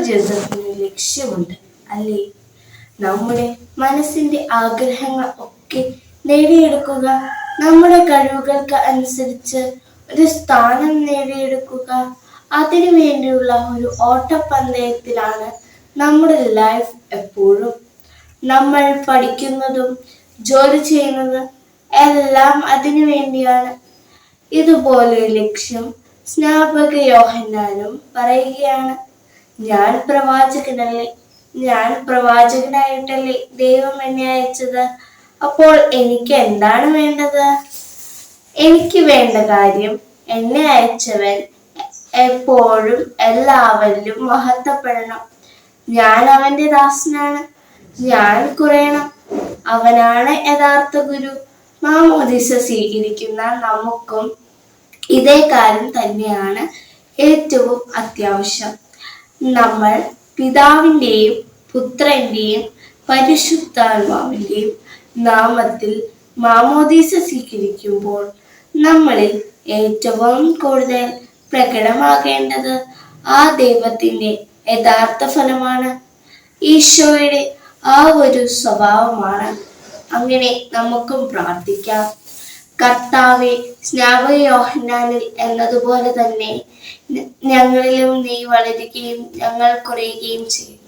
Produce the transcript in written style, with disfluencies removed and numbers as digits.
ജീവിതത്തിന് ലക്ഷ്യമുണ്ട്, അല്ലേ? നമ്മുടെ മനസ്സിന്റെ ആഗ്രഹങ്ങൾ ഒക്കെ നേടിയെടുക്കുക, നമ്മുടെ കഴിവുകൾക്ക് അനുസരിച്ച് ഒരു സ്ഥാനം നേടിയെടുക്കുക, അതിനു വേണ്ടിയുള്ള ഒരു ഓട്ടപ്പന്തയത്തിലാണ് നമ്മുടെ ലൈഫ് എപ്പോഴും. നമ്മൾ പഠിക്കുന്നതും ജോലി ചെയ്യുന്നതും എല്ലാം അതിനു വേണ്ടിയാണ്. ഇതുപോലെ ലക്ഷ്യം സ്നാപക യോഹന്നാനും പറയുകയാണ്, ഞാൻ പ്രവാചകനല്ലേ, ഞാൻ പ്രവാചകനായിട്ടല്ലേ ദൈവം എന്നെ അയച്ചത്. അപ്പോൾ എനിക്ക് എന്താണ് വേണ്ടത്? എനിക്ക് വേണ്ട കാര്യം എന്നെ അയച്ചവൻ എപ്പോഴും എല്ലാവരിലും മഹത്വപ്പെടണം. ഞാൻ അവന്റെ ദാസനാണ്, ഞാൻ കുറയണം. അവനാണ് യഥാർത്ഥ ഗുരു. മാമോദീസ സ്വീകരിക്കുന്ന നമുക്കും ഇതേ കാര്യം തന്നെയാണ് ഏറ്റവും അത്യാവശ്യം. നമ്മൾ പിതാവിൻ്റെയും പുത്രന്റെയും പരിശുദ്ധാത്മാവിൻ്റെയും നാമത്തിൽ മാമോദീസ സ്വീകരിക്കുമ്പോൾ നമ്മളിൽ ഏറ്റവും കൂടുതൽ പ്രകടമാകേണ്ടത് ആ ദൈവത്തിൻ്റെ യഥാർത്ഥ ഫലമാണ്, ഈശോയുടെ ആ ഒരു സ്വഭാവമാണ്. അങ്ങനെ നമുക്കും പ്രാർത്ഥിക്കാം, കർത്താവെ, സ്നാപക യോഹന്നാനിൽ എന്നതുപോലെ തന്നെ ഞങ്ങളിലും നീ വളരുകയും ഞങ്ങൾ കുറയുകയും ചെയ്യും.